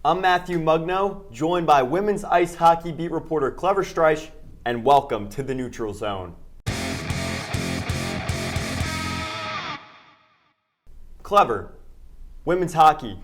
I'm Matthew Mugno, joined by women's ice hockey beat reporter Clever Streich, and welcome to the Neutral Zone. Clever, women's hockey,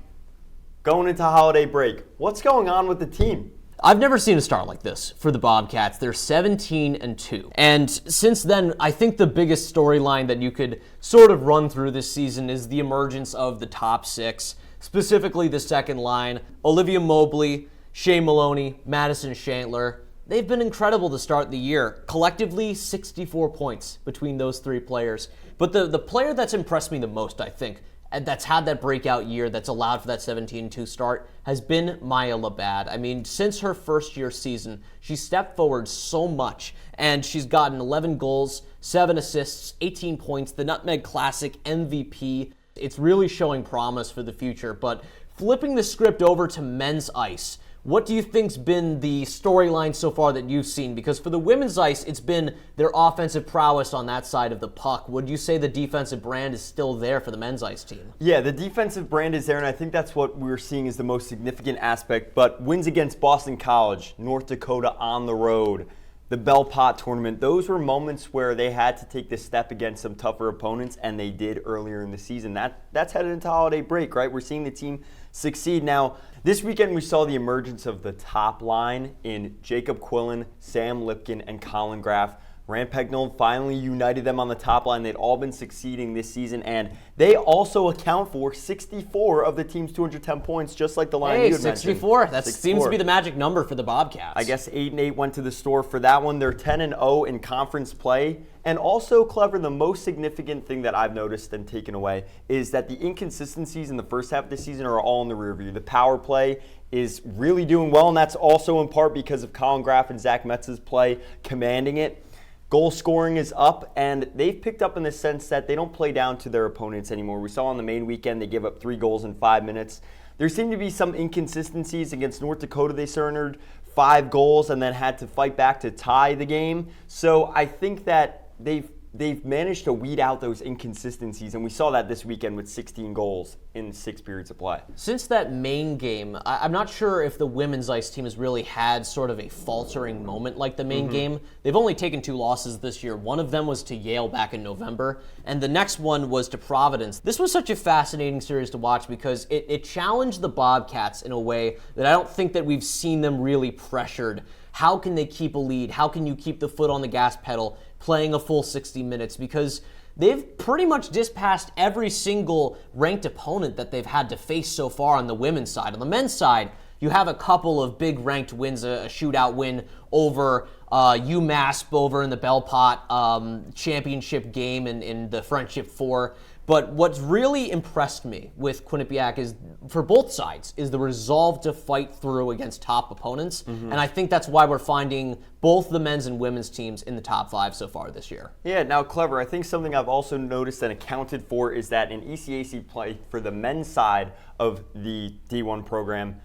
going into holiday break. What's going on with the team? I've never seen a start like this for the Bobcats. They're 17-2. And since then, I think the biggest storyline that you could sort of run through this season is the emergence of the top six, specifically the second line. Olivia Mobley, Shea Maloney, Madison Shantler. They've been incredible to start the year. Collectively, 64 points between those three players. But the player that's impressed me the most, I think, and that's had that breakout year that's allowed for that 17-2 start has been Maya Labad. I mean, since her first year season, she stepped forward so much, and she's gotten 11 goals, 7 assists, 18 points, the Nutmeg Classic MVP. It's really showing promise for the future. But flipping the script over to men's ice, what do you think's been the storyline so far that you've seen? Because for the women's ice, it's been their offensive prowess on that side of the puck. Would you say the defensive brand is still there for the men's ice team? Yeah, the defensive brand is there, and I think that's what we're seeing is the most significant aspect. But wins against Boston College, North Dakota on the road, the Bell Pot tournament, those were moments where they had to take the step against some tougher opponents, and they did earlier in the season. That's headed into holiday break, right? We're seeing the team succeed. Now, this weekend we saw the emergence of the top line in Jacob Quillen, Sam Lipkin, and Colin Graff. Rand Pecknold finally united them on the top line. They'd all been succeeding this season, and they also account for 64 of the team's 210 points, just like the line you had 64. mentioned. That seems to be the magic number for the Bobcats. I guess 8-8 went to the store for that one. They're 10-0 in conference play. And also, Clever, the most significant thing that I've noticed and taken away is that the inconsistencies in the first half of the season are all in the rear view. The power play is really doing well, and that's also in part because of Colin Graff and Zach Metz's play commanding it. Goal scoring is up, and they've picked up in the sense that they don't play down to their opponents anymore. We saw on the main weekend they give up 3 goals in 5 minutes. There seemed to be some inconsistencies against North Dakota. They surrendered 5 goals and then had to fight back to tie the game. So I think that they've managed to weed out those inconsistencies, and we saw that this weekend with 16 goals in 6 periods of play. Since that main game, I'm not sure if the women's ice team has really had sort of a faltering moment like the main game. They've only taken 2 losses this year. One of them was to Yale back in November, and the next one was to Providence. This was such a fascinating series to watch because it challenged the Bobcats in a way that I don't think that we've seen them really pressured. How can they keep a lead? How can you keep the foot on the gas pedal playing a full 60 minutes? Because they've pretty much dispatched every single ranked opponent that they've had to face so far on the women's side. On the men's side, you have a couple of big ranked wins, a shootout win over UMass over in the Bell Pot championship game in the Friendship 4. But what's really impressed me with Quinnipiac is, for both sides, is the resolve to fight through against top opponents. And I think that's why we're finding both the men's and women's teams in the top 5 so far this year. Yeah, now, Clever, I think something I've also noticed and accounted for is that in ECAC play for the men's side of the D1 program,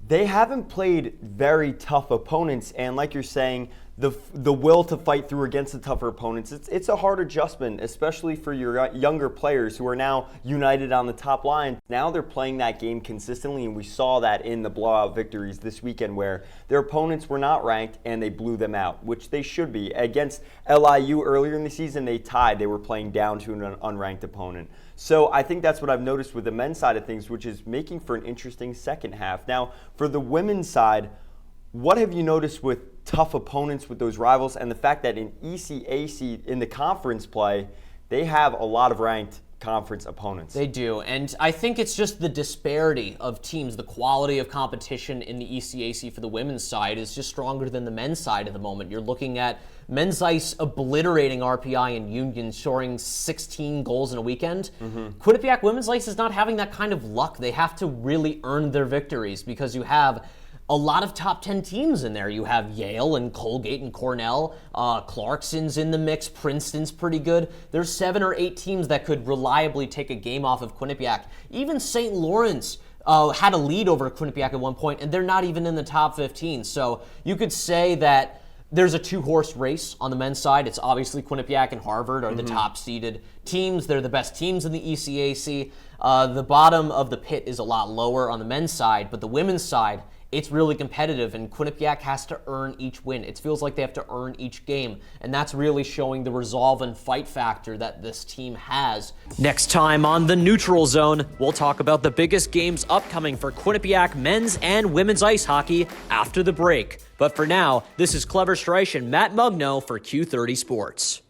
they haven't played very tough opponents, and like you're saying, the will to fight through against the tougher opponents, it's a hard adjustment, especially for your younger players who are now united on the top line. Now they're playing that game consistently, and we saw that in the blowout victories this weekend where their opponents were not ranked and they blew them out, which they should be. Against LIU earlier in the season, they tied. They were playing down to an unranked opponent. So I think that's what I've noticed with the men's side of things, which is making for an interesting second half. Now, for the women's side, what have you noticed with tough opponents, with those rivals, and the fact that in ECAC, in the conference play, they have a lot of ranked conference opponents? They do, and I think it's just the disparity of teams. The quality of competition in the ECAC for the women's side is just stronger than the men's side at the moment. You're looking at men's ice obliterating RPI and Union, scoring 16 goals in a weekend. Quinnipiac women's ice is not having that kind of luck. They have to really earn their victories because you have a lot of top 10 teams in there. You have Yale and Colgate and Cornell. Clarkson's in the mix. Princeton's pretty good. There's 7 or 8 teams that could reliably take a game off of Quinnipiac. Even St. Lawrence had a lead over Quinnipiac at one point, and they're not even in the top 15. So you could say that there's a two-horse race on the men's side. It's obviously Quinnipiac and Harvard are the top-seeded teams. They're the best teams in the ECAC. The bottom of the pit is a lot lower on the men's side, but the women's side, it's really competitive, and Quinnipiac has to earn each win. It feels like they have to earn each game, and that's really showing the resolve and fight factor that this team has. Next time on The Neutral Zone, we'll talk about the biggest games upcoming for Quinnipiac men's and women's ice hockey after the break. But for now, this is Clever Streich and Matt Mugno for Q30 Sports.